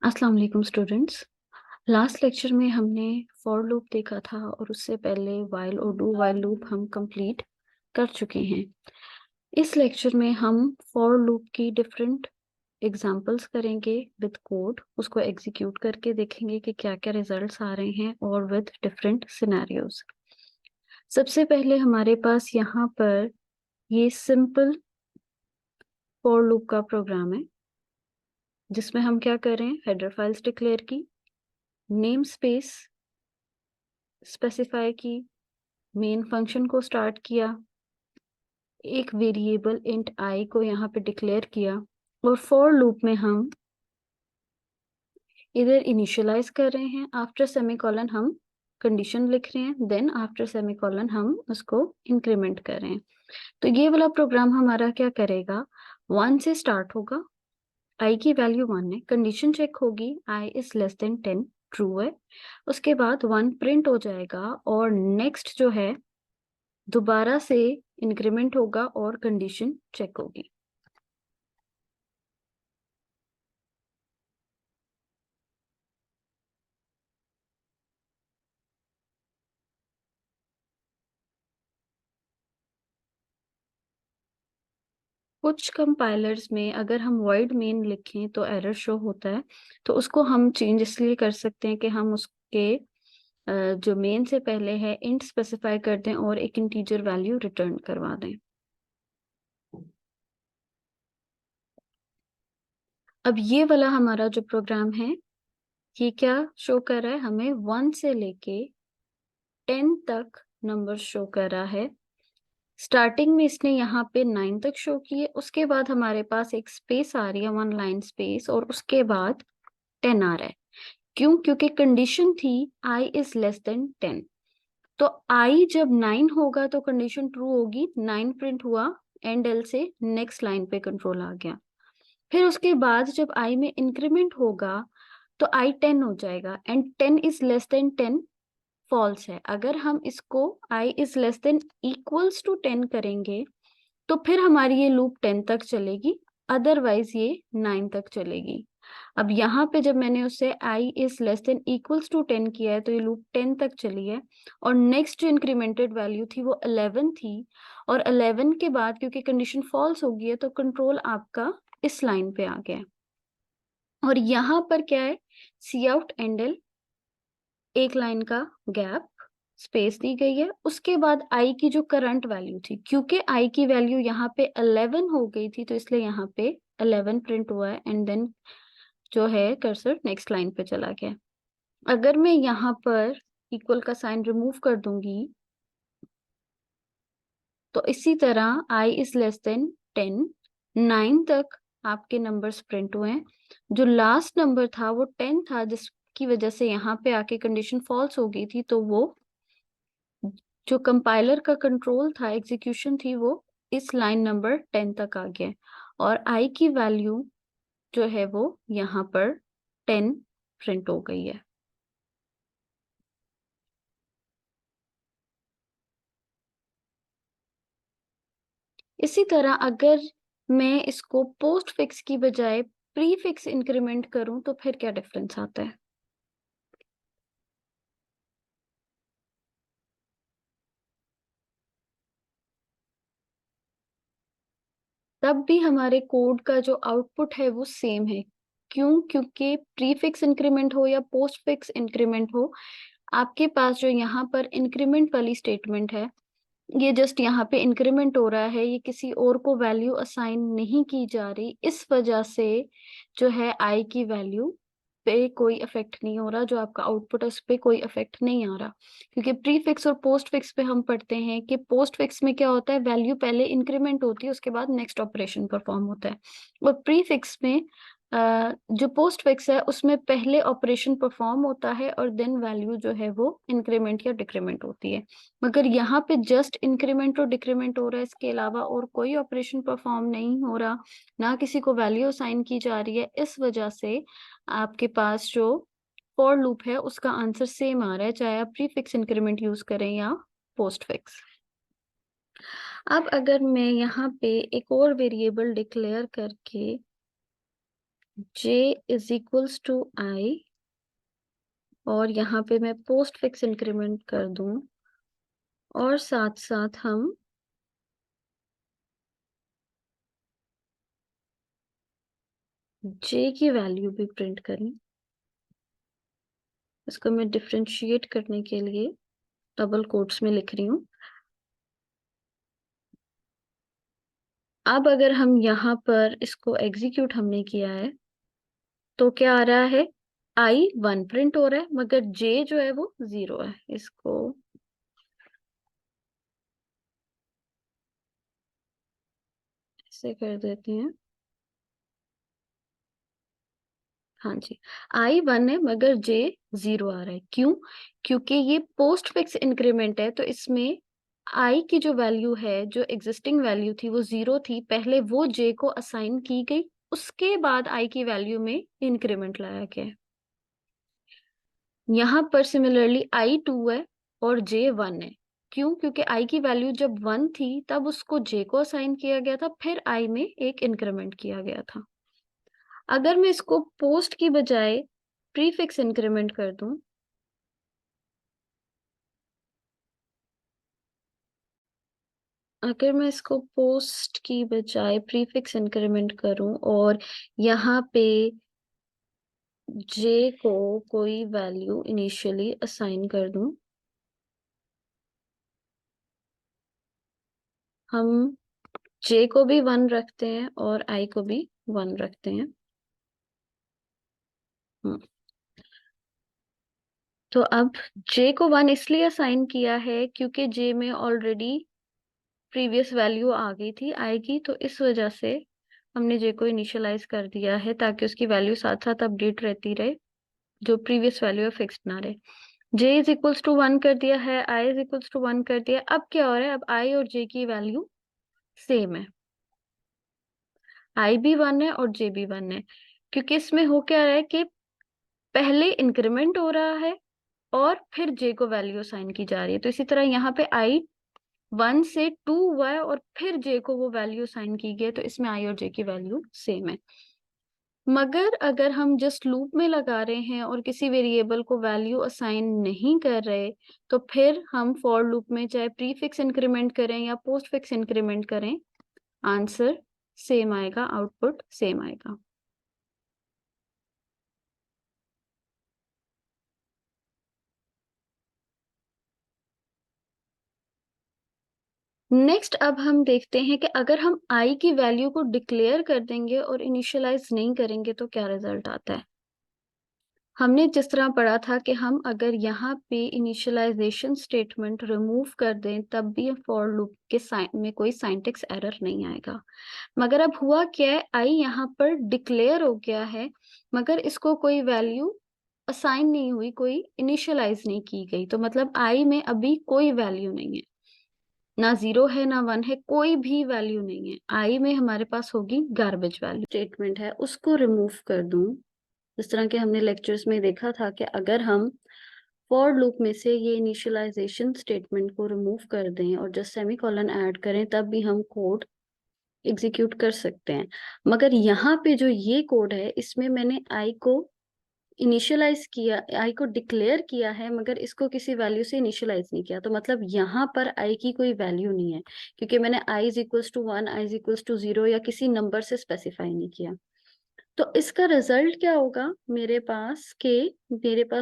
अस्सलाम वालेकुम students. Last lecture में हमने फॉर लूप देखा था और उससे पहले वाइल और डू वाइल लूप हम कंप्लीट कर चुके हैं। इस लेक्चर में हम फॉर लूप की डिफरेंट एग्जांपल्स करेंगे विद कोड, उसको एग्जीक्यूट करके देखेंगे कि क्या क्या रिजल्ट्स आ रहे हैं और विद डिफरेंट सिनेरियोज। सबसे पहले हमारे पास यहाँ पर ये सिंपल फॉर लूप का प्रोग्राम है जिसमें हम क्या करें, हेडर फाइल्स डिक्लेयर की, नेम स्पेस स्पेसिफाई की, मेन फंक्शन को स्टार्ट किया, एक वेरिएबल इंट आई को यहाँ पे डिक्लेयर किया और फॉर लूप में हम इधर इनिशियलाइज कर रहे हैं, आफ्टर सेमीकोलन हम कंडीशन लिख रहे हैं, देन आफ्टर सेमीकोलन हम उसको इंक्रीमेंट कर रहे हैं। तो ये वाला प्रोग्राम हमारा क्या करेगा, 1 से स्टार्ट होगा, आई की वैल्यू 1 है, कंडीशन चेक होगी, I is less than 10 true है, उसके बाद 1 प्रिंट हो जाएगा और नेक्स्ट जो है दोबारा से इंक्रीमेंट होगा और कंडीशन चेक होगी। कुछ कंपाइलर्स में अगर हम void मेन लिखें तो एरर शो होता है, तो उसको हम चेंज इसलिए कर सकते हैं कि हम उसके जो मेन से पहले है इंट स्पेसिफाई कर दें और एक इंटीजर वैल्यू रिटर्न करवा दें। अब ये वाला हमारा जो प्रोग्राम है ये क्या शो कर रहा है, हमें 1 से लेके 10 तक नंबर शो कर रहा है। स्टार्टिंग में इसने यहाँ पे 9 तक शो किए, उसके बाद हमारे पास एक स्पेस आ रही है, 1 लाइन स्पेस, और उसके बाद 10 आ रहा है। क्यों? क्योंकि कंडीशन थी i इज लेस देन 10। तो i जब 9 होगा तो कंडीशन ट्रू होगी, 9 प्रिंट हुआ, एंड एल से नेक्स्ट लाइन पे कंट्रोल आ गया। फिर उसके बाद जब i में इंक्रीमेंट होगा तो i 10 हो जाएगा and 10 is less than 10 false है। अगर हम इसको i is less than equals to 10 करेंगे तो फिर हमारी ये लूप 10 तक चलेगी, अदरवाइज ये 9 तक चलेगी। अब यहाँ पे जब मैंने उससे i is less than equals to 10 किया है तो ये लूप 10 तक चली है और नेक्स्ट जो इंक्रीमेंटेड वैल्यू थी वो 11 थी, और 11 के बाद क्योंकि कंडीशन फॉल्स हो गई है तो कंट्रोल आपका इस लाइन पे आ गया है। और यहाँ पर क्या है, सी आउट एंडल, एक लाइन का गैप स्पेस दी गई है, उसके बाद i की जो करंट वैल्यू थी, क्योंकि i की वैल्यू यहाँ पे 11 हो गई थी तो इसलिए यहाँ पे 11 प्रिंट हुआ है एंड देन जो है कर्सर नेक्स्ट लाइन पे चला गया। अगर मैं यहाँ पर इक्वल का साइन रिमूव कर दूंगी तो इसी तरह i इज लेस देन 10, 9 तक आपके नंबर्स प्रिंट हुए हैं। जो लास्ट नंबर था वो 10 था, जिसकी वजह से यहाँ पे आके कंडीशन फॉल्स हो गई थी, तो वो जो कंपाइलर का कंट्रोल था, एग्जीक्यूशन थी, वो इस लाइन नंबर 10 तक आ गया और i की वैल्यू जो है वो यहाँ पर 10 प्रिंट हो गई है। इसी तरह अगर मैं इसको पोस्ट फिक्स की बजाय प्री फिक्स इंक्रीमेंट करूं तो फिर क्या डिफरेंस आता है। तब भी हमारे कोड का जो आउटपुट है वो सेम है। क्यों? क्योंकि प्री फिक्स इंक्रीमेंट हो या पोस्ट फिक्स इंक्रीमेंट हो, आपके पास जो यहाँ पर इंक्रीमेंट वाली स्टेटमेंट है, ये जस्ट यहाँ पे इंक्रीमेंट हो रहा है, ये किसी और को वैल्यू असाइन नहीं की जा रही, इस वजह से जो है आई की वैल्यू पे कोई इफेक्ट नहीं हो रहा, जो आपका आउटपुट है उस पे कोई इफेक्ट नहीं आ रहा। क्योंकि प्री फिक्स और पोस्ट फिक्स पे हम पढ़ते हैं कि पोस्ट फिक्स में क्या होता है, वैल्यू पहले इंक्रीमेंट होती है उसके बाद नेक्स्ट ऑपरेशन परफॉर्म होता है, और प्री फिक्स में जो पोस्ट फिक्स है उसमें पहले ऑपरेशन परफॉर्म होता है और देन वैल्यू जो है वो इंक्रीमेंट या डिक्रीमेंट होती है। मगर यहाँ पे जस्ट इंक्रीमेंट और डिक्रीमेंट हो रहा है, इसके अलावा और कोई ऑपरेशन परफॉर्म नहीं हो रहा, ना किसी को वैल्यू असाइन की जा रही है। इस वजह से आपके पास जो फॉर लूप है उसका आंसर सेम आ रहा है, चाहे आप प्री फिक्स इंक्रीमेंट यूज करें या पोस्ट फिक्स। अब अगर मैं यहाँ पे एक और वेरिएबल डिक्लेयर करके j is equals to i, और यहाँ पे मैं पोस्ट फिक्स इंक्रीमेंट कर दूं, और साथ साथ हम j की वैल्यू भी प्रिंट करें। इसको मैं डिफरेंशिएट करने के लिए डबल कोट्स में लिख रही हूँ। अब अगर हम यहाँ पर इसको एग्जीक्यूट हमने किया है तो क्या आ रहा है, आई 1 प्रिंट हो रहा है मगर जे जो है वो 0 है। इसको ऐसे कर देते हैं। हाँ जी, आई 1 है मगर जे 0 आ रहा है। क्यों? क्योंकि ये पोस्ट फिक्स इंक्रीमेंट है, तो इसमें आई की जो वैल्यू है, जो एग्जिस्टिंग वैल्यू थी वो 0 थी, पहले वो जे को असाइन की गई, उसके बाद आई की वैल्यू में इंक्रीमेंट लाया गया। यहाँ पर सिमिलरली आई 2 है और जे 1 है। क्यों? क्योंकि आई की वैल्यू जब 1 थी तब उसको जे को असाइन किया गया था, फिर आई में एक इंक्रीमेंट किया गया था। अगर मैं इसको पोस्ट की बजाय प्रीफिक्स इंक्रीमेंट कर दूं, अगर मैं इसको पोस्ट की बजाय प्रीफिक्स इंक्रीमेंट करूं और यहाँ पे जे को कोई वैल्यू इनिशियली असाइन कर दूं, हम जे को भी 1 रखते हैं और आई को भी 1 रखते हैं। हम्म, तो अब जे को 1 इसलिए असाइन किया है क्योंकि जे में ऑलरेडी प्रीवियस वैल्यू आ गई थी आई की, तो इस वजह से हमने जे को इनिशियलाइज कर दिया है ताकि उसकी वैल्यू साथ साथ अपडेट रहती रहे, जो प्रीवियस वैल्यू है फिक्स्ड ना रहे। जे इज इक्वल्स टू 1 कर दिया है, आई इज इक्वल्स टू 1 कर दिया। अब क्या हो रहा है, अब आई और जे की वैल्यू सेम है, आई भी 1 है और जे भी 1 है। क्योंकि इसमें हो क्या रहा है कि पहले इंक्रीमेंट हो रहा है और फिर जे को वैल्यू असाइन की जा रही है। तो इसी तरह यहाँ पे आई 1 से 2 हुआ है और फिर जे को वो वैल्यू असाइन की गई है, तो इसमें आई और जे की वैल्यू सेम है। मगर अगर हम जस्ट लूप में लगा रहे हैं और किसी वेरिएबल को वैल्यू असाइन नहीं कर रहे, तो फिर हम फॉर लूप में चाहे प्रीफिक्स इंक्रीमेंट करें या पोस्ट फिक्स इंक्रीमेंट करें, आंसर सेम आएगा, आउटपुट सेम आएगा। नेक्स्ट अब हम देखते हैं कि अगर हम आई की वैल्यू को डिक्लेयर कर देंगे और इनिशियलाइज नहीं करेंगे तो क्या रिजल्ट आता है। हमने जिस तरह पढ़ा था कि हम अगर यहाँ पे इनिशियलाइजेशन स्टेटमेंट रिमूव कर दें तब भी फॉर लूप के में कोई सिंटैक्स एरर नहीं आएगा। मगर अब हुआ क्या है, आई यहाँ पर डिक्लेयर हो गया है मगर इसको कोई वैल्यू असाइन नहीं हुई, कोई इनिशियलाइज नहीं की गई, तो मतलब आई में अभी कोई वैल्यू नहीं है, ना 0 है ना 1 है, कोई भी वैल्यू नहीं है। आई में हमारे पास होगी गार्बेज वैल्यू। स्टेटमेंट है उसको रिमूव कर दूं, जिस तरह के हमने लेक्चर्स में देखा था कि अगर हम फॉर लूप में से ये इनिशियलाइजेशन स्टेटमेंट को रिमूव कर दें और जस्ट सेमीकोलन ऐड करें तब भी हम कोड एग्जीक्यूट कर सकते हैं। मगर यहाँ पे जो ये कोड है इसमें मैंने आई को इनिशियलाइज किया, आई को डिक्लेयर किया है मगर इसको किसी वैल्यू से इनिशियलाइज नहीं किया, तो मतलब यहाँ पर आई की कोई वैल्यू नहीं है क्योंकि मैंने I is equals to 1, I is equals to 0 या किसी नंबर से स्पेसिफाई नहीं किया। तो इसका रिजल्ट क्या होगा मेरे पास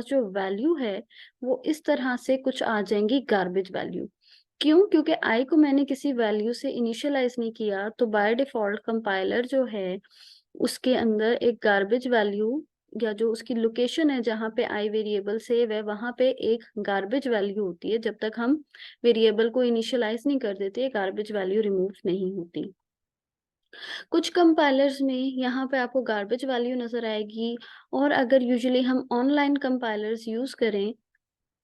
जो वैल्यू है वो इस तरह से कुछ आ जाएंगी, गार्बेज वैल्यू। क्यों? क्योंकि आई को मैंने किसी वैल्यू से इनिशियलाइज नहीं किया, तो बाय डिफॉल्ट कंपाइलर जो है उसके अंदर एक गार्बेज वैल्यू, या जो उसकी लोकेशन है जहाँ पे आई वेरिएबल सेव है वहां पे एक गार्बेज वैल्यू होती है। जब तक हम वेरिएबल को इनिशियलाइज नहीं कर देते गार्बेज वैल्यू रिमूव नहीं होती। कुछ कंपाइलर्स में यहाँ पे आपको गार्बेज वैल्यू नजर आएगी, और अगर यूजुअली हम ऑनलाइन कंपाइलर्स यूज करें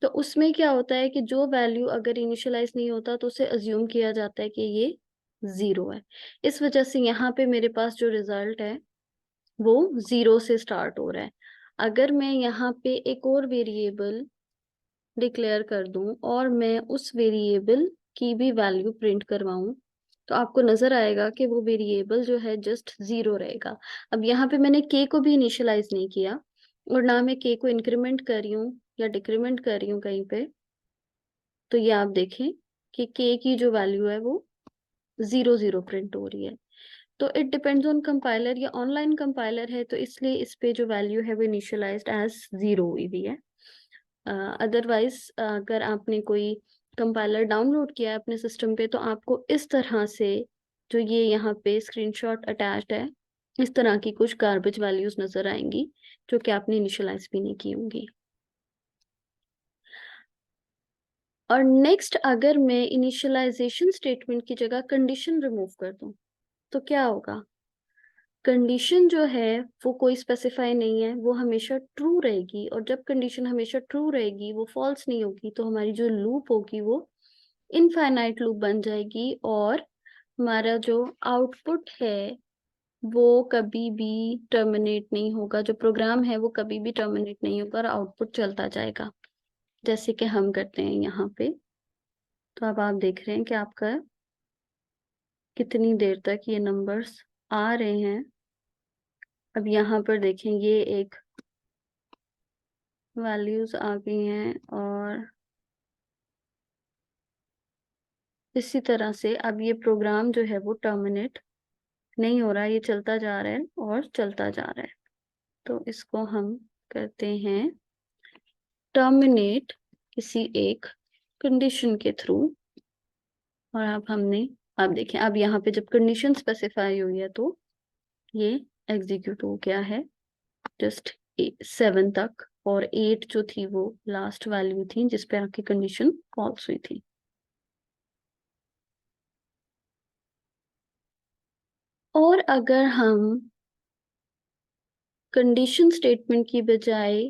तो उसमें क्या होता है कि जो वैल्यू अगर इनिशियलाइज नहीं होता तो उसे अज्यूम किया जाता है कि ये 0 है। इस वजह से यहाँ पे मेरे पास जो रिजल्ट है वो 0 से स्टार्ट हो रहा है। अगर मैं यहाँ पे एक और वेरिएबल डिक्लेयर कर दूं और मैं उस वेरिएबल की भी वैल्यू प्रिंट करवाऊं, तो आपको नजर आएगा कि वो वेरिएबल जो है जस्ट 0 रहेगा। अब यहाँ पे मैंने k को भी इनिशियलाइज नहीं किया और ना मैं k को इंक्रीमेंट कर रही हूँ या डिक्रीमेंट कर रही हूँ कहीं पे। तो ये आप देखें कि k की जो वैल्यू है वो 0 प्रिंट हो रही है। तो इट डिपेंड्स ऑन कंपाइलर, या ऑनलाइन कंपाइलर है तो इसलिए इस पे जो वैल्यू है वो इनिशियलाइज्ड एज 0 हुई हुई है। अदरवाइज अगर आपने कोई कंपाइलर डाउनलोड किया है अपने सिस्टम पे तो आपको इस तरह से, जो ये यहाँ पे स्क्रीनशॉट अटैच्ड है, इस तरह की कुछ गार्बेज वैल्यूज नजर आएंगी जो कि आपने इनिशियलाइज भी नहीं की होंगी। और नेक्स्ट, अगर मैं इनिशियलाइजेशन स्टेटमेंट की जगह कंडीशन रिमूव कर दूं तो क्या होगा? कंडीशन जो है वो कोई स्पेसिफाई नहीं है, वो हमेशा ट्रू रहेगी। और जब कंडीशन हमेशा ट्रू रहेगी, वो फॉल्स नहीं होगी, तो हमारी जो लूप होगी वो इनफाइनाइट लूप बन जाएगी और हमारा जो आउटपुट है वो कभी भी टर्मिनेट नहीं होगा। जो प्रोग्राम है वो कभी भी टर्मिनेट नहीं होगा और आउटपुट चलता जाएगा, जैसे कि हम करते हैं यहाँ पे। तो अब आप देख रहे हैं कि आपका कितनी देर तक ये नंबर्स आ रहे हैं। अब यहाँ पर देखें, ये एक वैल्यूज आ गई हैं और इसी तरह से अब ये प्रोग्राम जो है वो टर्मिनेट नहीं हो रहा, ये चलता जा रहा है और चलता जा रहा है। तो इसको हम करते हैं टर्मिनेट किसी एक कंडीशन के थ्रू। और अब हमने, अब देखें, अब यहाँ पे जब कंडीशन स्पेसिफाई हुई है तो ये एग्जीक्यूट हो गया है जस्ट 7 तक, और 8 जो थी वो लास्ट वैल्यू थी जिस पे आपकी कंडीशन फॉल्स हुई थी। और अगर हम कंडीशन स्टेटमेंट की बजाय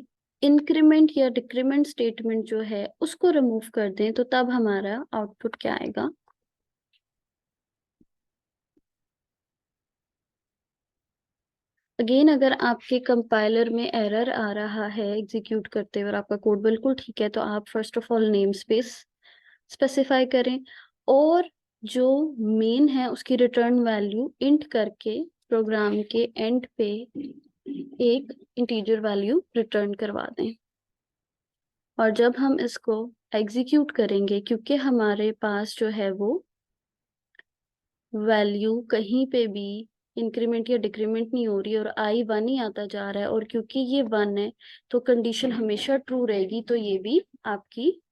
इंक्रीमेंट या डिक्रीमेंट स्टेटमेंट जो है उसको रिमूव कर दें तो तब हमारा आउटपुट क्या आएगा? अगेन, अगर आपके कंपाइलर में एरर आ रहा है एग्जीक्यूट करते हुए और आपका कोड बिल्कुल ठीक है, तो आप first of all name space specify करें और जो मेन है उसकी रिटर्न वैल्यू इंट करके प्रोग्राम के एंड पे एक इंटीजर वैल्यू रिटर्न करवा दें। और जब हम इसको एग्जीक्यूट करेंगे, क्योंकि हमारे पास जो है वो वैल्यू कहीं पे भी इंक्रीमेंट या डिक्रीमेंट नहीं हो रही और आई 1 ही आता जा रहा है, और क्योंकि ये 1 है तो कंडीशन हमेशा ट्रू रहेगी, तो ये भी आपकी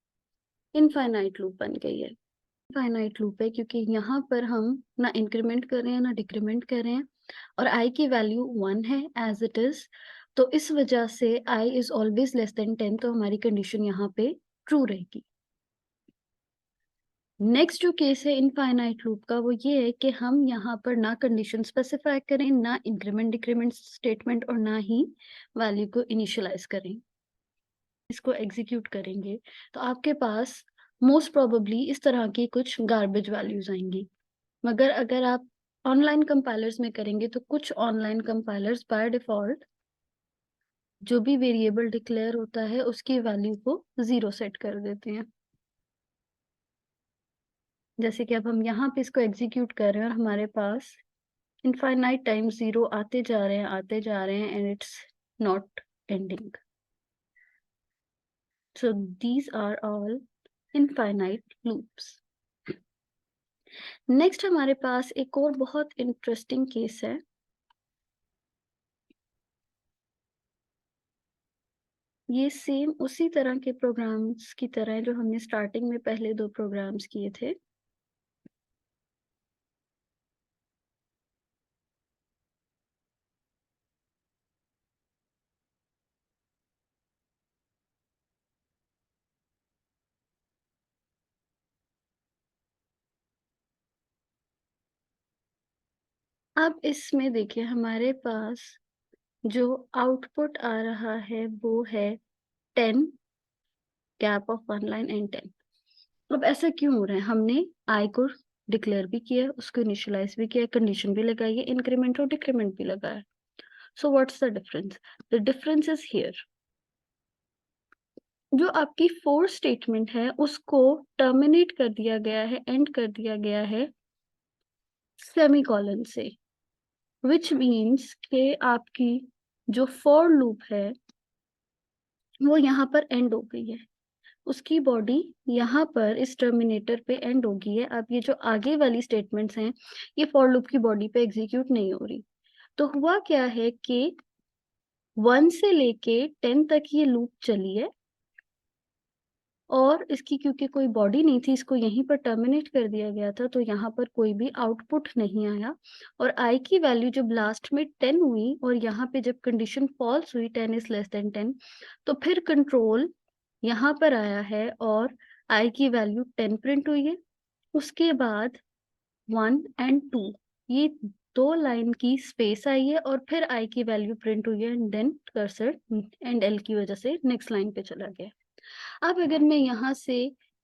इनफाइनाइट लूप बन गई है। इनफाइनाइट लूप है क्योंकि यहाँ पर हम ना इंक्रीमेंट कर रहे हैं ना डिक्रीमेंट कर रहे हैं, और आई की वैल्यू 1 है एज इट इज। तो इस वजह से I is always less than 10, तो हमारी कंडीशन यहाँ पे ट्रू रहेगी। नेक्स्ट जो केस है इनफाइनाइट लूप का, वो ये है कि हम यहाँ पर ना कंडीशन स्पेसिफाई करें, ना इंक्रीमेंट डिक्रीमेंट स्टेटमेंट, और ना ही वैल्यू को इनिशियलाइज करें। इसको एग्जीक्यूट करेंगे तो आपके पास मोस्ट प्रोबेबली इस तरह की कुछ गार्बेज वैल्यूज आएंगी। मगर अगर आप ऑनलाइन कंपाइलर्स में करेंगे तो कुछ ऑनलाइन कंपाइलर्स बाय डिफॉल्ट जो भी वेरिएबल डिक्लेयर होता है उसकी वैल्यू को 0 सेट कर देते हैं। जैसे कि अब हम यहाँ पे इसको एग्जीक्यूट कर रहे हैं और हमारे पास इनफाइनाइट टाइम 0 आते जा रहे हैं, आते जा रहे हैं, and it's not ending. So these are all infinite loops. Next हमारे पास एक और बहुत इंटरेस्टिंग केस है। ये सेम उसी तरह के प्रोग्राम्स की तरह है जो हमने स्टार्टिंग में पहले 2 प्रोग्राम्स किए थे। अब इसमें देखिए हमारे पास जो आउटपुट आ रहा है वो है 10, गैप ऑफ 1 लाइन एंड 10। अब ऐसा क्यों हो रहा है? हमने आई को डिक्लेयर भी किया है, उसको इनिशियलाइज भी किया है, कंडीशन भी लगाई है, इंक्रीमेंट और डिक्रीमेंट भी लगाया है। So what's the difference? The difference is here. जो आपकी फोर स्टेटमेंट है उसको टर्मिनेट कर दिया गया है, एंड कर दिया गया है सेमीकोलन से, विच मीन्स के आपकी जो फॉर लूप है वो यहाँ पर एंड हो गई है, उसकी बॉडी यहाँ पर इस टर्मिनेटर पे एंड हो गई है। अब ये जो आगे वाली स्टेटमेंट्स हैं ये फॉर लूप की बॉडी पे एग्जीक्यूट नहीं हो रही। तो हुआ क्या है कि 1 से लेके 10 तक ये लूप चली है और इसकी क्योंकि कोई बॉडी नहीं थी, इसको यहीं पर टर्मिनेट कर दिया गया था, तो यहाँ पर कोई भी आउटपुट नहीं आया। और आई की वैल्यू जब लास्ट में 10 हुई और यहाँ पे जब कंडीशन फॉल्स हुई 10 इज लेस देन 10, तो फिर कंट्रोल यहाँ पर आया है और आई की वैल्यू 10 प्रिंट हुई है। उसके बाद 1 एंड 2 ये 2 लाइन की स्पेस आई है और फिर आई की वैल्यू प्रिंट हुई है and then cursor end L की वजह से नेक्स्ट लाइन पे चला गया। अब अगर मैं यहाँ से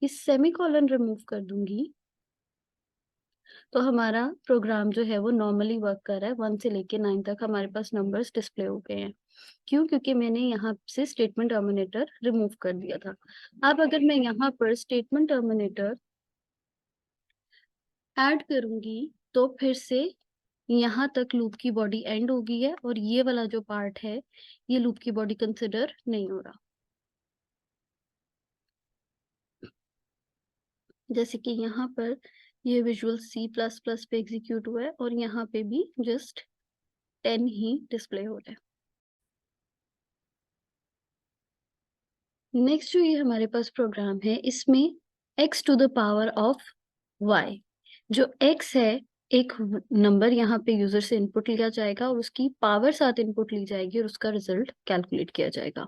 इस सेमीकोलन रिमूव कर दूंगी तो हमारा प्रोग्राम जो है वो नॉर्मली वर्क कर रहा है। 1 से लेके 9 तक हमारे पास नंबर्स डिस्प्ले हो गए हैं। क्यों? क्योंकि मैंने यहाँ से स्टेटमेंट टर्मिनेटर रिमूव कर दिया था। अब अगर मैं यहाँ पर स्टेटमेंट टर्मिनेटर ऐड करूंगी तो फिर से यहाँ तक लूप की बॉडी एंड हो गई है और ये वाला जो पार्ट है ये लूप की बॉडी कंसिडर नहीं हो रहा। जैसे कि यहाँ पर ये विजुअल C++ पे एग्जीक्यूट हुआ है और यहाँ पे भी जस्ट 10 ही डिस्प्ले हो रहा है। नेक्स्ट जो ये हमारे पास प्रोग्राम है इसमें x to the power of y, जो x है एक नंबर यहाँ पे यूजर से इनपुट लिया जाएगा और उसकी पावर साथ इनपुट ली जाएगी और उसका रिजल्ट कैलकुलेट किया जाएगा।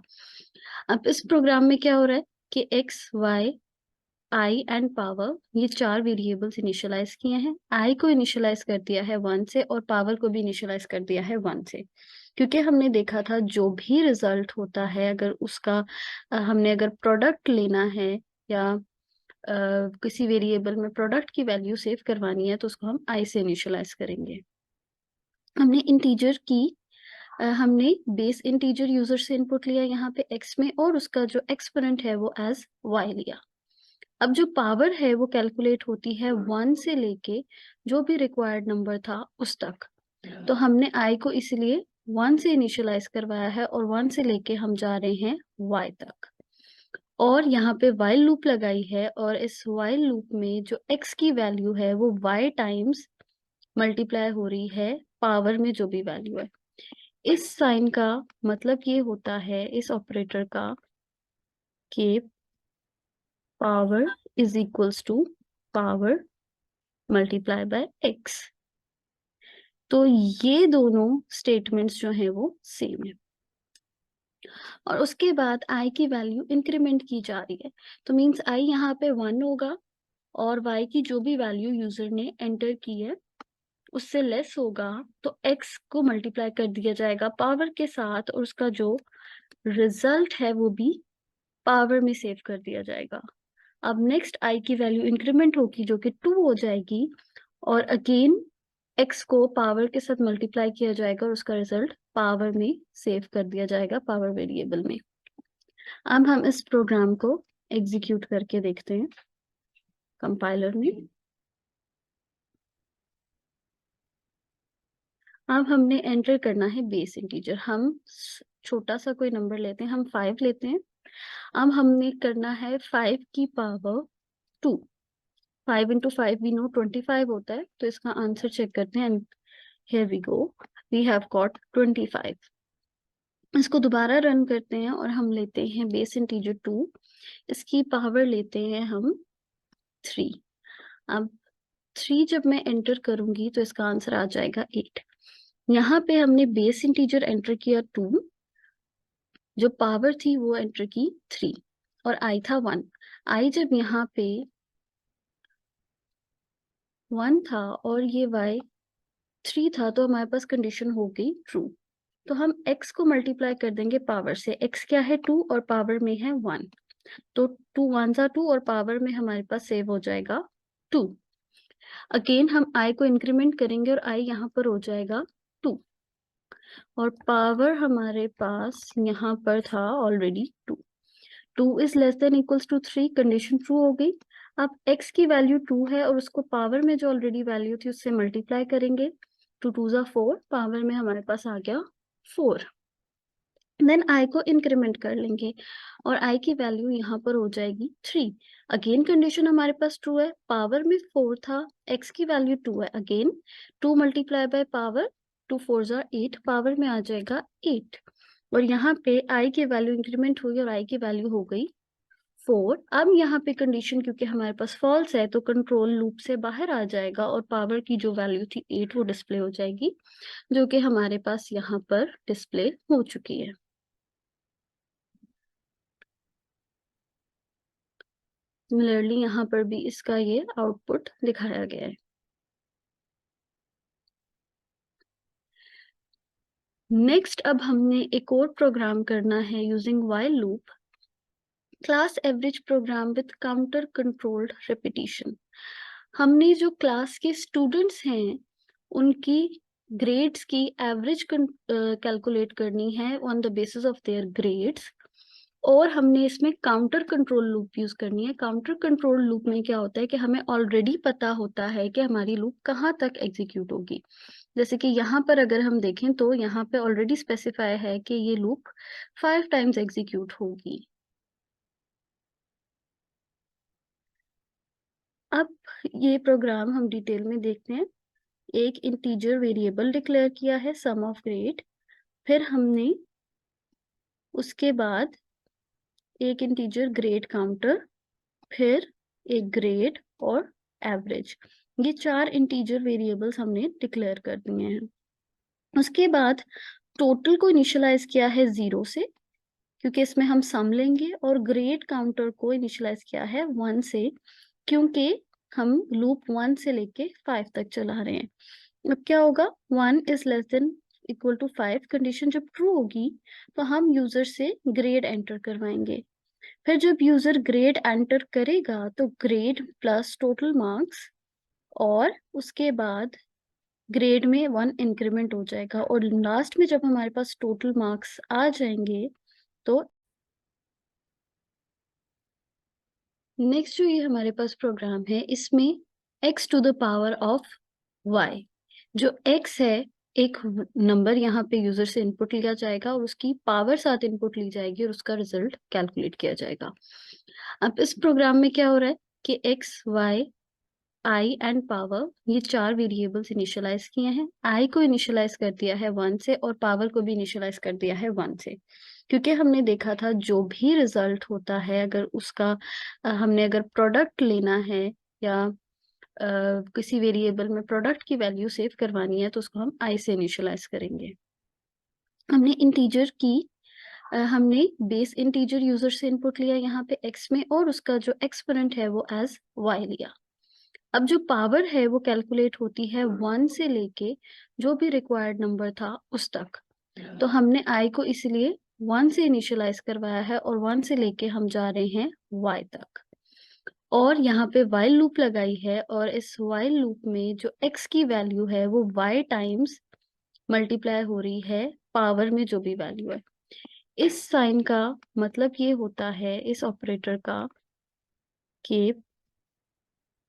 अब इस प्रोग्राम में क्या हो रहा है कि x, y, I and power ये 4 वेरिएबल्स इनिशियलाइज किए हैं। आई को इनिशियलाइज कर दिया है 1 से और पावर को भी इनिशियलाइज कर दिया है 1 से, क्योंकि हमने देखा था जो भी रिजल्ट होता है अगर उसका हमने अगर प्रोडक्ट लेना है या किसी वेरिएबल में प्रोडक्ट की वैल्यू सेव करवानी है तो उसको हम आई से इनिशियलाइज करेंगे। हमने इंटीजर की हमने बेस इंटीजर यूजर से इनपुट लिया यहाँ पे x में और उसका जो एक्सपोनेंट है वो एज y लिया। अब जो पावर है वो कैलकुलेट होती है 1 से लेके जो भी रिक्वायर्ड नंबर था उस तक। तो हमने i को इसलिए 1 से इनिशियलाइज करवाया है और 1 से लेके हम जा रहे हैं y तक और यहाँ पे while लूप लगाई है और इस while लूप में जो x की वैल्यू है वो y टाइम्स मल्टीप्लाई हो रही है पावर में जो भी वैल्यू है। इस साइन का मतलब ये होता है इस ऑपरेटर का कि power is equals to power multiply by x। तो ये दोनों स्टेटमेंट्स जो हैं वो सेम है और उसके बाद i की वैल्यू इंक्रीमेंट की जा रही है। तो मींस i यहाँ पे 1 होगा और y की जो भी वैल्यू यूजर ने एंटर की है उससे लेस होगा तो x को मल्टीप्लाई कर दिया जाएगा पावर के साथ और उसका जो रिजल्ट है वो भी पावर में सेव कर दिया जाएगा। अब नेक्स्ट i की वैल्यू इंक्रीमेंट होगी जो कि 2 हो जाएगी और अगेन x को पावर के साथ मल्टीप्लाई किया जाएगा और उसका रिजल्ट पावर में सेव कर दिया जाएगा पावर वेरिएबल में। अब हम इस प्रोग्राम को एग्जीक्यूट करके देखते हैं कंपाइलर में। अब हमने एंटर करना है बेस इंटीजर। हम छोटा सा कोई नंबर लेते हैं, हम 5 लेते हैं। अब हमने करना है 5 की पावर 2। 5 into 5 we know 25 होता है, तो इसका आंसर चेक करते हैं। Here we go, we have got 25। इसको दोबारा रन करते हैं और हम लेते हैं बेस इंटीजर 2, इसकी पावर लेते हैं हम 3। अब 3 जब मैं एंटर करूंगी तो इसका आंसर आ जाएगा 8। यहाँ पे हमने बेस इंटीजर एंटर किया 2, जो पावर थी वो एंटर की 3 और आई था 1। आई जब यहाँ पे 1 था और ये y 3 था तो हमारे पास कंडीशन हो गई ट्रू। तो हम x को मल्टीप्लाई कर देंगे पावर से। x क्या है 2 और पावर में है 1, तो 2 1 सा 2 और पावर में हमारे पास सेव हो जाएगा 2। अगेन हम i को इंक्रीमेंट करेंगे और i यहाँ पर हो जाएगा 2 और पावर हमारे पास यहाँ पर था already 2। 2 is less than equals to 3, condition true हो गई। अब x की वैल्यू 2 है और उसको पावर में जो ऑलरेडी वैल्यू थी उससे मल्टीप्लाई करेंगे। 2 2 ज़ा 4, पावर में हमारे पास आ गया 4। देन i को इंक्रीमेंट कर लेंगे और i की वैल्यू यहाँ पर हो जाएगी 3। अगेन कंडीशन हमारे पास ट्रू है, पावर में 4 था, x की वैल्यू 2 है, अगेन 2 मल्टीप्लाई बाय पावर, 2 4 ज़ा 8, पावर में आ जाएगा 8। और यहाँ पे i की वैल्यू इंक्रीमेंट हुई और i की वैल्यू हो गई 4। अब यहाँ पे कंडीशन क्योंकि हमारे पास फॉल्स है तो कंट्रोल लूप से बाहर आ जाएगा और पावर की जो वैल्यू थी 8 वो डिस्प्ले हो जाएगी, जो कि हमारे पास यहाँ पर डिस्प्ले हो चुकी है। सिमिलरली यहाँ पर भी इसका ये आउटपुट दिखाया गया है। नेक्स्ट अब हमने एक और प्रोग्राम करना है using while loop, class average program with counter controlled repetition. हमने जो क्लास के स्टूडेंट्स हैं उनकी ग्रेड्स की एवरेज कैलकुलेट करनी है on the basis of their grades, और हमने इसमें काउंटर कंट्रोल लूप यूज करनी है। काउंटर कंट्रोल लूप में क्या होता है कि हमें ऑलरेडी पता होता है कि हमारी लूप कहाँ तक एग्जीक्यूट होगी। जैसे कि यहाँ पर अगर हम देखें तो यहाँ पे ऑलरेडी स्पेसिफाई है कि ये लूप 5 टाइम्स एग्जीक्यूट होगी। अब ये प्रोग्राम हम डिटेल में देखते हैं। एक इंटीजर वेरिएबल डिक्लेयर किया है सम ऑफ ग्रेड, फिर हमने उसके बाद एक इंटीजर ग्रेड काउंटर, फिर एक ग्रेड और एवरेज, ये 4 इंटीजर वेरिएबल्स हमने डिक्लेयर कर दिए हैं। उसके बाद टोटल को इनिशियलाइज किया है 0 से, क्योंकि इसमें हम सम लेंगे, और ग्रेड काउंटर को इनिशियलाइज किया है 1 से, क्योंकि हम लूप 1 से लेके 5 तक चला रहे हैं। अब क्या होगा, 1 is less than equal to 5 condition जब ट्रू होगी तो हम यूजर से ग्रेड एंटर करवाएंगे। फिर जब यूजर ग्रेड एंटर करेगा तो ग्रेड प्लस टोटल मार्क्स, और उसके बाद ग्रेड में 1 इंक्रीमेंट हो जाएगा, और लास्ट में जब हमारे पास टोटल मार्क्स आ जाएंगे तो नेक्स्ट जो ये हमारे पास प्रोग्राम है इसमें x to the power of y, जो x है एक नंबर यहाँ पे यूजर से इनपुट लिया जाएगा और उसकी पावर साथ इनपुट ली जाएगी और उसका रिजल्ट कैलकुलेट किया जाएगा। अब इस प्रोग्राम में क्या हो रहा है कि x, y, i and power, ये 4 वेरिएबल्स इनिशियलाइज किए हैं। i को इनिशियलाइज कर दिया है 1 से और पावर को भी इनिशियलाइज कर दिया है 1 से, क्योंकि हमने देखा था जो भी रिजल्ट होता है अगर उसका हमने अगर प्रोडक्ट लेना है या किसी वेरिएबल में प्रोडक्ट की वैल्यू सेव करवानी है तो उसको हम i से इनिशियलाइज करेंगे। हमने इंटीजर की हमने बेस इंटीजर यूजर से इनपुट लिया यहाँ पे x में, और उसका जो एक्सपोनेंट है वो एज y लिया। अब जो पावर है वो कैलकुलेट होती है 1 से लेके जो भी रिक्वायर्ड नंबर था उस तक, तो हमने i को इसलिए 1 से इनिशियलाइज करवाया है और 1 से लेके हम जा रहे हैं y तक, और यहाँ पे while लूप लगाई है, और इस while लूप में जो x की वैल्यू है वो y टाइम्स मल्टीप्लाई हो रही है पावर में जो भी वैल्यू है। इस साइन का मतलब ये होता है इस ऑपरेटर का कि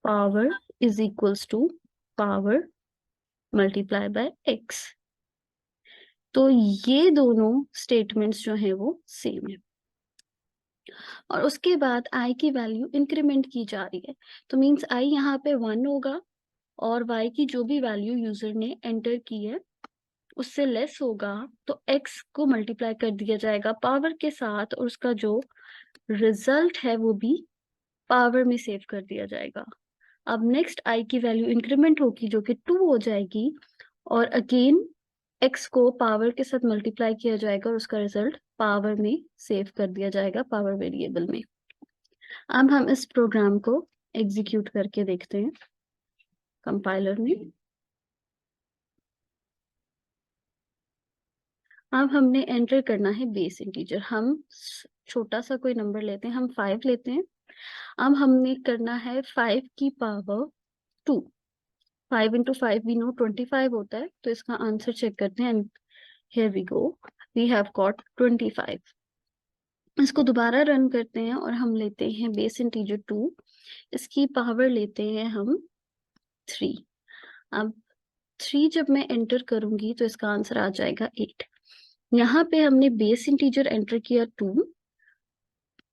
power is equals to power multiply by x। तो ये दोनों स्टेटमेंट्स जो हैं वो सेम है, और उसके बाद i की वैल्यू इंक्रीमेंट की जा रही है, तो मींस i यहाँ पे 1 होगा और y की जो भी वैल्यू यूजर ने एंटर की है उससे लेस होगा तो x को मल्टीप्लाई कर दिया जाएगा पावर के साथ, और उसका जो रिजल्ट है वो भी पावर में सेव कर दिया जाएगा। अब नेक्स्ट i की वैल्यू इंक्रीमेंट होगी जो कि 2 हो जाएगी, और अगेन x को पावर के साथ मल्टीप्लाई किया जाएगा और उसका रिजल्ट पावर में सेव कर दिया जाएगा पावर वेरिएबल में। अब हम इस प्रोग्राम को एग्जीक्यूट करके देखते हैं कंपाइलर में। अब हमने एंटर करना है बेस इंटीजर, हम छोटा सा कोई नंबर लेते हैं, हम 5 लेते हैं। अब हमने करना है 5 की पावर 2, 5 into 5 we know 25 होता है, तो इसका आंसर चेक करते हैं। Here we go, we have got 25। इसको दोबारा रन करते हैं और हम लेते हैं बेस इंटीजर 2, इसकी पावर लेते हैं हम 3। अब 3 जब मैं एंटर करूंगी तो इसका आंसर आ जाएगा 8। यहाँ पे हमने बेस इंटीजर एंटर किया 2,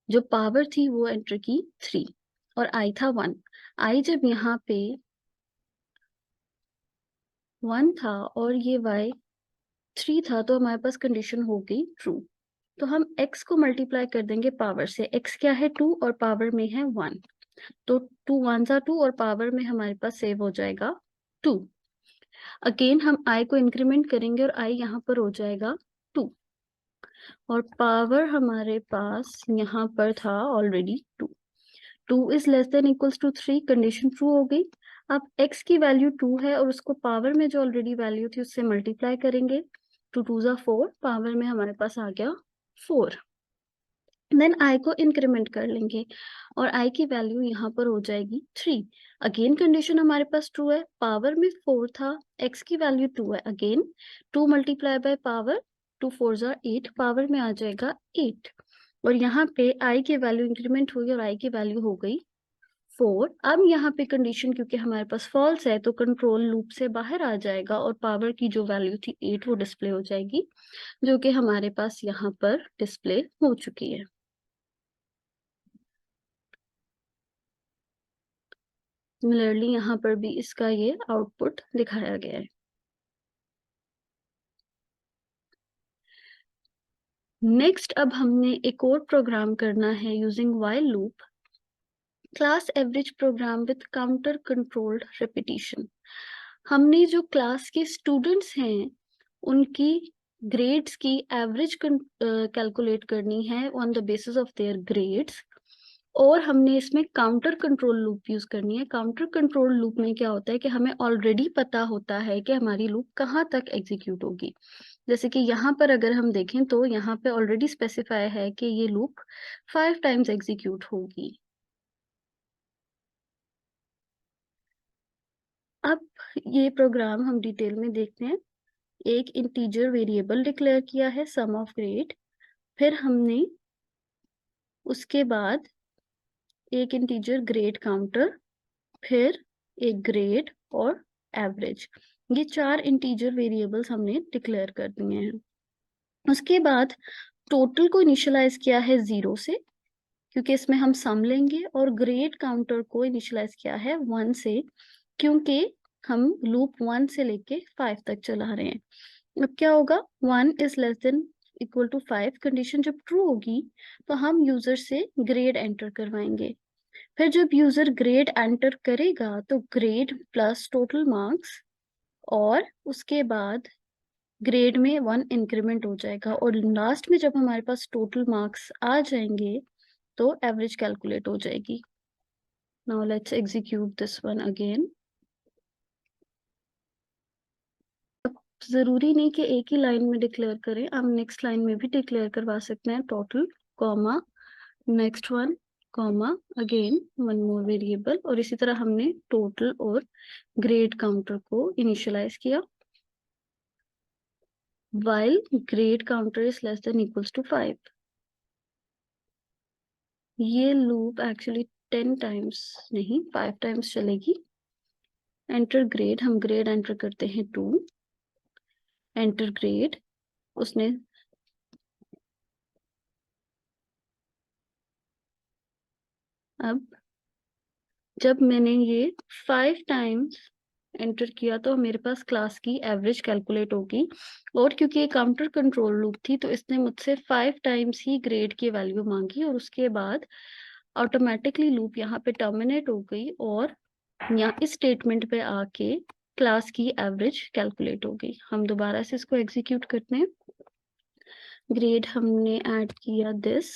जो पावर थी वो एंटर की 3 और आई था 1। आई जब यहाँ पे 1 था और ये y 3 था तो हमारे पास कंडीशन हो गई ट्रू। तो हम x को मल्टीप्लाई कर देंगे पावर से। x क्या है 2 और पावर में है 1, तो 2 1 जा 2 और पावर में हमारे पास सेव हो जाएगा 2। अगेन हम i को इंक्रीमेंट करेंगे और i यहाँ पर हो जाएगा 2 और पावर हमारे पास यहाँ पर था already 2। 2 is less than equals to 3, condition true हो गई। अब x की वैल्यू 2 है और उसको पावर में जो ऑलरेडी वैल्यू थी उससे मल्टीप्लाई करेंगे। 2 2 जा 4, पावर में हमारे पास आ गया 4। देन i को इंक्रीमेंट कर लेंगे और i की वैल्यू यहाँ पर हो जाएगी 3। अगेन कंडीशन हमारे पास ट्रू है, पावर में 4 था, x की वैल्यू 2 है। अगेन 2 मल्टीप्लाई बाय पावर, 2 4 जा 8, पावर में आ जाएगा 8 और यहाँ पे i की वैल्यू इंक्रीमेंट हुई और i की वैल्यू हो गई 4। अब यहाँ पे कंडीशन क्योंकि हमारे पास फॉल्स है तो कंट्रोल लूप से बाहर आ जाएगा और पावर की जो वैल्यू थी 8 वो डिस्प्ले हो जाएगी, जो कि हमारे पास यहाँ पर डिस्प्ले हो चुकी है। सिमिलरली यहाँ पर भी इसका ये आउटपुट दिखाया गया है। नेक्स्ट अब हमने एक और प्रोग्राम करना है using while loop, class average program with counter controlled repetition. हमने जो क्लास के स्टूडेंट्स हैं उनकी ग्रेड्स की एवरेज कैलकुलेट करनी है on the basis of their grades और हमने इसमें काउंटर कंट्रोल लूप यूज करनी है। काउंटर कंट्रोल लूप में क्या होता है कि हमें ऑलरेडी पता होता है कि हमारी लूप कहाँ तक एग्जीक्यूट होगी। जैसे कि यहाँ पर अगर हम देखें तो यहाँ पे ऑलरेडी स्पेसिफाई है कि ये लूप 5 टाइम्स एग्जीक्यूट होगी। अब ये प्रोग्राम हम डिटेल में देखते हैं। एक इंटीजर वेरिएबल डिक्लेयर किया है सम ऑफ ग्रेड, फिर हमने उसके बाद एक इंटीजर ग्रेड काउंटर, फिर एक ग्रेड और एवरेज, ये 4 इंटीजर वेरिएबल्स हमने डिक्लेयर कर दिए हैं। उसके बाद टोटल को इनिशियलाइज किया है 0 से क्योंकि इसमें हम सम लेंगे और ग्रेड काउंटर को इनिशियलाइज किया है 1 से क्योंकि हम लूप 1 से लेके 5 तक चला रहे हैं। अब क्या होगा, 1 is less than equal to 5, condition जब ट्रू होगी तो हम यूजर से ग्रेड एंटर करवाएंगे। फिर जब यूजर ग्रेड एंटर करेगा तो ग्रेड प्लस टोटल मार्क्स और उसके बाद ग्रेड में 1 इंक्रीमेंट हो जाएगा और लास्ट में जब हमारे पास टोटल मार्क्स आ जाएंगे तो एवरेज कैलकुलेट हो जाएगी। Now let's execute this one again. जरूरी नहीं कि एक ही लाइन में डिक्लेयर करें, हम नेक्स्ट लाइन में भी डिक्लेयर करवा सकते हैं total comma next one comma again one more variable, और इसी तरह हमने टोटल और ग्रेड काउंटर को इनिशियलाइज किया while grade counter is less than equals to 5। ये लूप एक्चुअली 10 टाइम्स नहीं 5 टाइम्स चलेगी। एंटर ग्रेड, हम ग्रेड एंटर करते हैं 2, एंटर ग्रेड, उसने अब जब मैंने ये 5 टाइम्स एंटर किया तो मेरे पास क्लास की एवरेज कैलकुलेट होगी और क्योंकि ये काउंटर कंट्रोल लूप थी तो इसने मुझसे 5 टाइम्स ही ग्रेड की वैल्यू मांगी और उसके बाद ऑटोमेटिकली लूप यहाँ पे टर्मिनेट हो गई और यहाँ इस स्टेटमेंट पे आके क्लास की एवरेज कैलकुलेट हो गई। हम दोबारा से इसको एग्जीक्यूट करते हैं। ग्रेड हमने ऐड किया दिस,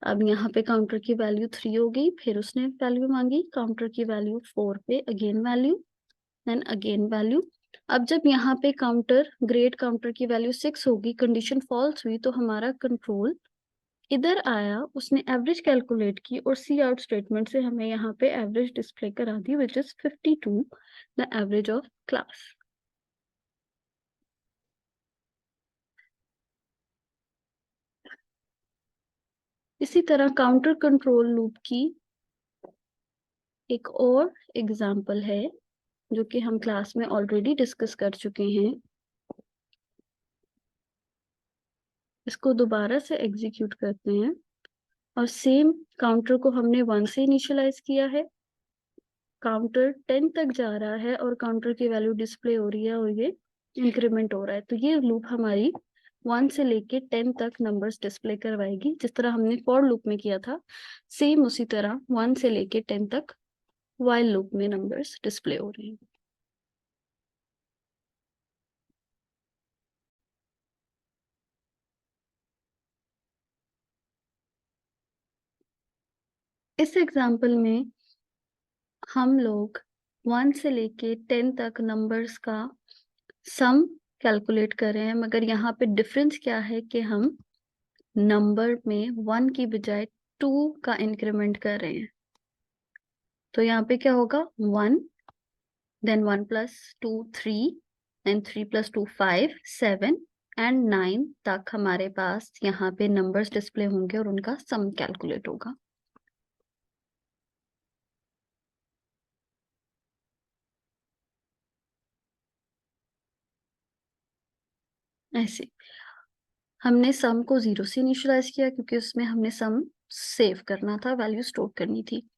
अब यहाँ पे काउंटर की वैल्यू 3 हो गई, फिर उसने वैल्यू मांगी काउंटर की वैल्यू 4 पे, again value then again value. अब जब यहाँ पे काउंटर ग्रेड काउंटर की वैल्यू 6 होगी, कंडीशन फॉल्स हुई तो हमारा कंट्रोल इधर आया, उसने एवरेज कैलकुलेट की और सी आउट स्टेटमेंट से हमें यहाँ पे एवरेज डिस्प्ले करा दी which is 52, the average of class. इसी तरह काउंटर कंट्रोल लूप की एक और एग्जाम्पल है जो कि हम क्लास में ऑलरेडी डिस्कस कर चुके हैं। इसको दोबारा से एग्जीक्यूट करते हैं और सेम काउंटर को हमने 1 से इनिशियलाइज किया है, काउंटर 10 तक जा रहा है और काउंटर की वैल्यू डिस्प्ले हो रही है और ये इंक्रीमेंट हो रहा है। तो ये लूप हमारी 1 से लेके 10 तक नंबर्स डिस्प्ले करवाएगी, जिस तरह हमने फॉर लूप में किया था सेम उसी तरह 1 से लेके 10 तक व्हाइल लूप में नंबर्स डिस्प्ले हो रहे हैं। इस एग्जाम्पल में हम लोग 1 से लेके 10 तक नंबर्स का सम कैलकुलेट कर रहे हैं, मगर यहाँ पे डिफरेंस क्या है कि हम नंबर में 1 की बजाय 2 का इंक्रीमेंट कर रहे हैं। तो यहाँ पे क्या होगा, 1, देन 1 + 2 3, देन 3 + 2 5 7 एंड 9 तक हमारे पास यहाँ पे नंबर्स डिस्प्ले होंगे और उनका सम कैलकुलेट होगा। ऐसे हमने सम को 0 से इनिशियलाइज किया क्योंकि उसमें हमने सम सेव करना था, वैल्यू स्टोर करनी थी।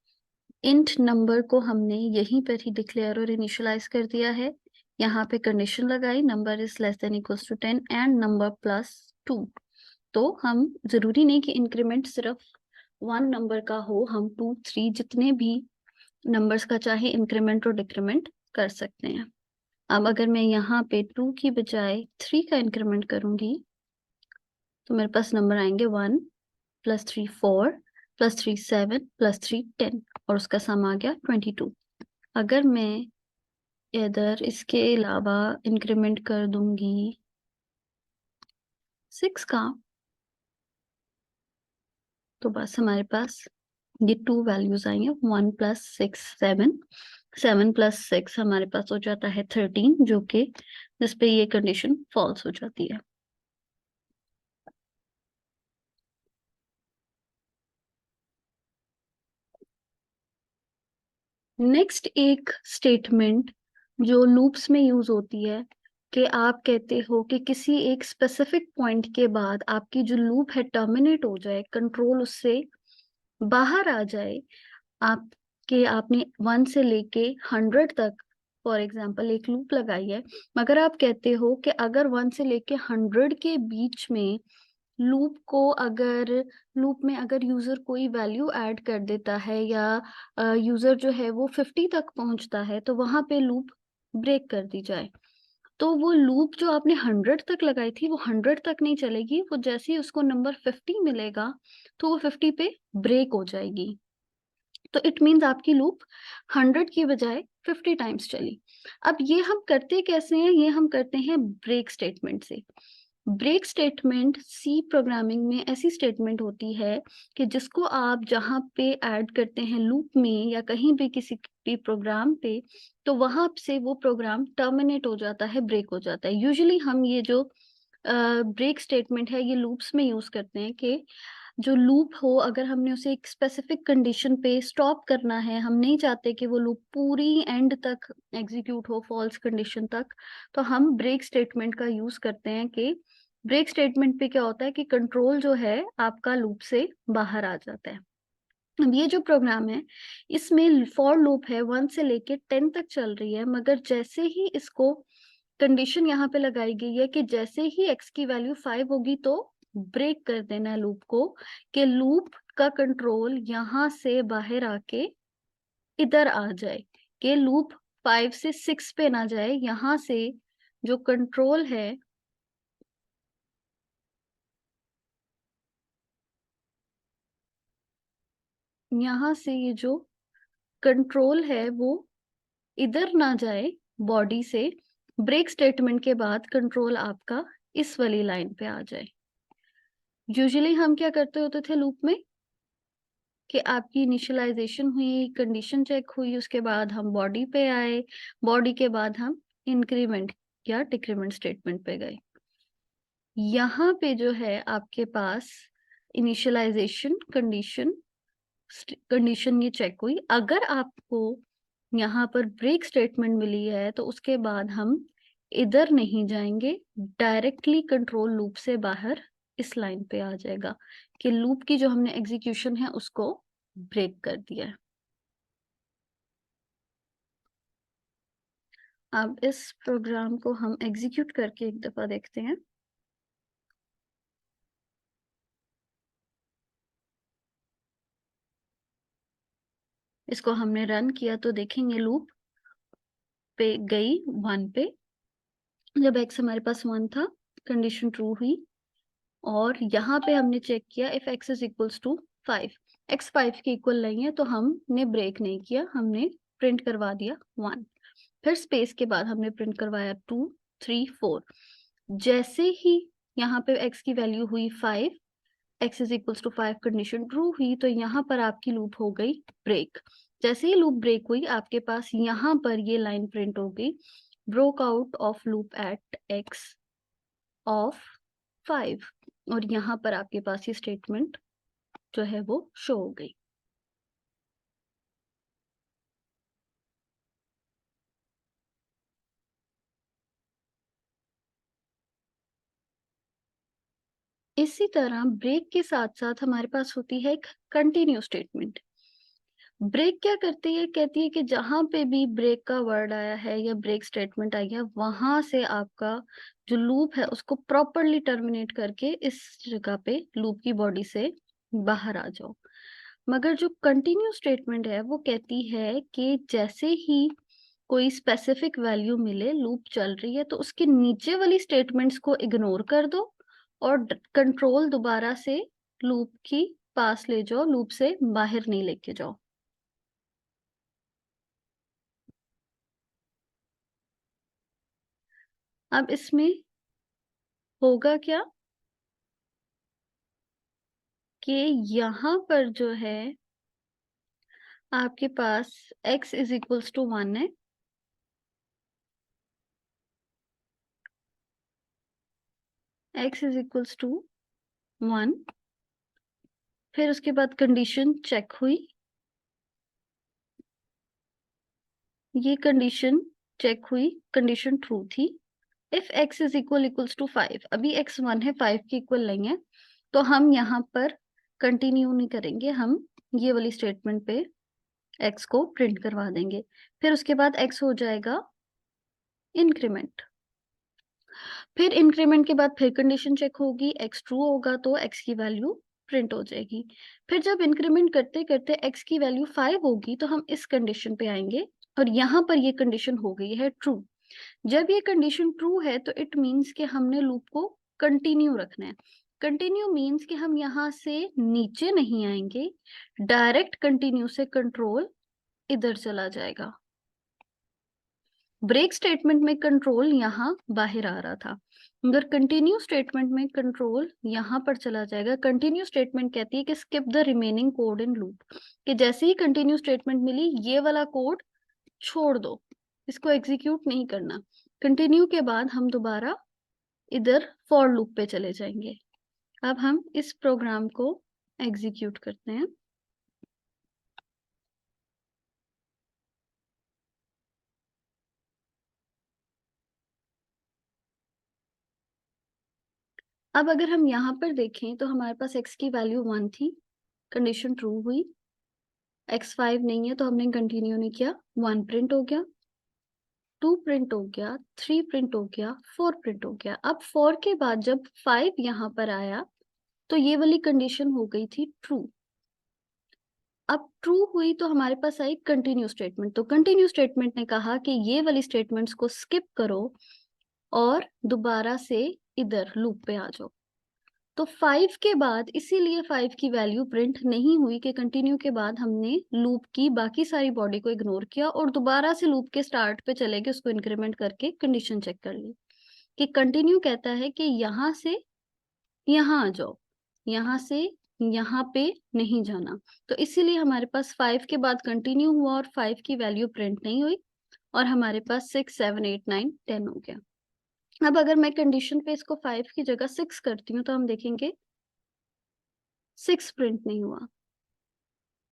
इंट नंबर को हमने यहीं पर ही डिक्लेयर और इनिशियलाइज कर दिया है। यहाँ पे कंडीशन लगाई, number is less than equals to 10 and number +2। तो हम जरूरी नहीं कि इंक्रीमेंट सिर्फ 1 नंबर का हो, हम 2 3 जितने भी नंबर्स का चाहे इंक्रीमेंट और डिक्रीमेंट कर सकते हैं। अब अगर मैं यहाँ पे 2 की बजाय 3 का इंक्रीमेंट करूंगी तो मेरे पास नंबर आएंगे 1 + 3 4 + 3 7 + 3 10 और उसका सम आ गया 22। अगर मैं इधर इसके अलावा इंक्रीमेंट कर दूंगी 6 का तो बस हमारे पास ये 2 वैल्यूज आएंगे, 1 + 6 7, 7 + 6 हमारे पास हो जाता है 13, जो कि जिसपे ये कंडीशन फॉल्स हो जाती है। नेक्स्ट एक स्टेटमेंट जो लूप्स में यूज होती है कि आप कहते हो कि किसी एक स्पेसिफिक पॉइंट के बाद आपकी जो लूप है टर्मिनेट हो जाए, कंट्रोल उससे बाहर आ जाए। आपने 1 से लेके 100 तक फॉर एग्जांपल एक लूप लगाई है, मगर आप कहते हो कि अगर 1 से लेके 100 के बीच में लूप में अगर यूजर कोई वैल्यू ऐड कर देता है या यूजर जो है वो 50 तक पहुंचता है तो वहां पे लूप ब्रेक कर दी जाए। तो वो लूप जो आपने 100 तक लगाई थी वो 100 तक नहीं चलेगी, वो जैसे ही उसको नंबर 50 मिलेगा तो वो 50 पे ब्रेक हो जाएगी। तो इट मीन्स आपकी लूप 100 की बजाय 50 टाइम्स चली। अब ये हम करते कैसे हैं, ये हम करते हैं ब्रेक स्टेटमेंट से। ब्रेक स्टेटमेंट सी प्रोग्रामिंग में ऐसी स्टेटमेंट होती है कि जिसको आप जहाँ पे ऐड करते हैं लूप में या कहीं भी किसी भी प्रोग्राम पे, तो वहां से वो प्रोग्राम टर्मिनेट हो जाता है, ब्रेक हो जाता है। यूजुअली हम ये जो ब्रेक स्टेटमेंट है ये लूप्स में यूज करते हैं कि जो लूप हो अगर हमने उसे एक स्पेसिफिक कंडीशन पे स्टॉप करना है, हम नहीं चाहते कि वो लूप पूरी एंड तक एग्जीक्यूट हो फॉल्स कंडीशन तक, तो हम ब्रेक स्टेटमेंट का यूज करते हैं कि ब्रेक स्टेटमेंट पे क्या होता है कि कंट्रोल जो है आपका लूप से बाहर आ जाता है। अब ये जो प्रोग्राम है इसमें फॉर लूप है 1 से लेके 10 तक चल रही है, मगर जैसे ही इसको कंडीशन यहाँ पे लगाई गई है कि जैसे ही x की वैल्यू 5 होगी तो ब्रेक कर देना लूप को, कि लूप का कंट्रोल यहाँ से बाहर आके इधर आ जाए, कि लूप 5 से 6 पे ना जाए। यहाँ से जो कंट्रोल है यहाँ से ये जो कंट्रोल है वो इधर ना जाए बॉडी से। ब्रेक स्टेटमेंट के बाद कंट्रोल आपका इस वाली लाइन पे आ जाए। यूजुअली हम क्या करते होते थे लूप में कि आपकी इनिशियलाइजेशन हुई, कंडीशन चेक हुई, उसके बाद हम बॉडी पे आए, बॉडी के बाद हम इंक्रीमेंट या डिक्रीमेंट स्टेटमेंट पे गए। यहाँ पे जो है आपके पास इनिशियलाइजेशन कंडीशन ये चेक हुई। अगर आपको यहाँ पर ब्रेक स्टेटमेंट मिली है तो उसके बाद हम इधर नहीं जाएंगे, डायरेक्टली कंट्रोल लूप से बाहर इस लाइन पे आ जाएगा कि लूप की जो हमने एग्जीक्यूशन है उसको ब्रेक कर दिया है। अब इस प्रोग्राम को हम एग्जीक्यूट करके एक दफा देखते हैं। इसको हमने रन किया तो देखेंगे लूप पे गई 1 पे, जब x हमारे पास 1 था कंडीशन ट्रू हुई, और यहाँ पे हमने चेक किया if x is equals to 5, x 5 के इक्वल नहीं है तो हमने ब्रेक नहीं किया, हमने प्रिंट करवा दिया 1। फिर स्पेस के बाद हमने प्रिंट करवाया 2 3 4। जैसे ही यहाँ पे x की वैल्यू हुई 5, x is equals to 5 condition true हुई, तो यहाँ पर आपकी लूप हो गई ब्रेक। जैसे ही लूप ब्रेक हुई आपके पास यहाँ पर ये लाइन प्रिंट हो गई, broke out of loop at x of 5, और यहाँ पर आपके पास ये स्टेटमेंट जो है वो शो हो गई। इसी तरह ब्रेक के साथ साथ हमारे पास होती है एक कंटिन्यू स्टेटमेंट। ब्रेक क्या करती है, कहती है कि जहां पे भी ब्रेक का वर्ड आया है या ब्रेक स्टेटमेंट आई है वहां से आपका जो लूप है उसको प्रॉपरली टर्मिनेट करके इस जगह पे लूप की बॉडी से बाहर आ जाओ। मगर जो कंटिन्यू स्टेटमेंट है वो कहती है कि जैसे ही कोई स्पेसिफिक वैल्यू मिले, लूप चल रही है, तो उसके नीचे वाली स्टेटमेंट्स को इग्नोर कर दो और कंट्रोल दोबारा से लूप की पास ले जाओ, लूप से बाहर नहीं लेके जाओ। अब इसमें होगा क्या कि यहाँ पर जो है आपके पास x इज इक्वल्स टू 1 है, x इज इक्वल्स टू 1। फिर उसके बाद कंडीशन चेक हुई, ये कंडीशन चेक हुई, कंडीशन ट्रू थी। If x is equals to 5, अभी x 1 है, 5 के इक्वल नहीं है, तो हम यहाँ पर कंटिन्यू नहीं करेंगे, हम ये वाली स्टेटमेंट पे x को प्रिंट करवा देंगे। फिर उसके बाद x हो जाएगा इंक्रीमेंट। फिर इंक्रीमेंट के बाद फिर कंडीशन चेक होगी, x ट्रू होगा तो x की वैल्यू प्रिंट हो जाएगी। फिर जब इंक्रीमेंट करते करते x की वैल्यू 5 होगी तो हम इस कंडीशन पे आएंगे, और यहाँ पर ये कंडीशन हो गई है ट्रू। जब ये कंडीशन ट्रू है तो इट मीन्स कि हमने लूप को कंटिन्यू रखना है। कंटिन्यू मीन्स कि हम यहाँ से नीचे नहीं आएंगे, डायरेक्ट कंटिन्यू से कंट्रोल इधर चला जाएगा। ब्रेक स्टेटमेंट में कंट्रोल यहाँ बाहर आ रहा था, अगर कंटिन्यू स्टेटमेंट में कंट्रोल यहाँ पर चला जाएगा। कंटिन्यू स्टेटमेंट कहती है कि skip the remaining code in loop, कि जैसे ही कंटिन्यू स्टेटमेंट मिली ये वाला कोड छोड़ दो, इसको एग्जीक्यूट नहीं करना। कंटिन्यू के बाद हम दोबारा इधर फॉर लूप पे चले जाएंगे। अब हम इस प्रोग्राम को एग्जीक्यूट करते हैं। अब अगर हम यहाँ पर देखें तो हमारे पास x की वैल्यू 1 थी, कंडीशन ट्रू हुई, x 5 नहीं है तो हमने कंटिन्यू नहीं किया, 1 प्रिंट हो गया, 2 प्रिंट हो गया, 3 प्रिंट हो गया, 4 प्रिंट हो गया। अब 4 के बाद जब 5 यहाँ पर आया तो ये वाली कंडीशन हो गई थी ट्रू। अब ट्रू हुई तो हमारे पास आई कंटिन्यू स्टेटमेंट, तो कंटिन्यू स्टेटमेंट ने कहा कि ये वाली स्टेटमेंट्स को स्किप करो और दोबारा से इधर लूप पे आ जाओ। तो 5 के बाद इसीलिए 5 की वैल्यू प्रिंट नहीं हुई कि कंटिन्यू के बाद हमने लूप की बाकी सारी बॉडी को इग्नोर किया और दोबारा से लूप के स्टार्ट पे चले गए, उसको इंक्रीमेंट करके कंडीशन चेक कर ली कि कंटिन्यू कहता है कि यहाँ से यहाँ आ जाओ, यहाँ से यहाँ पे नहीं जाना। तो इसीलिए हमारे पास 5 के बाद कंटिन्यू हुआ और 5 की वैल्यू प्रिंट नहीं हुई, और हमारे पास 6 7 8 9 10 हो गया। अब अगर मैं कंडीशन पे इसको 5 की जगह 6 करती हूँ तो हम देखेंगे 6 प्रिंट नहीं हुआ।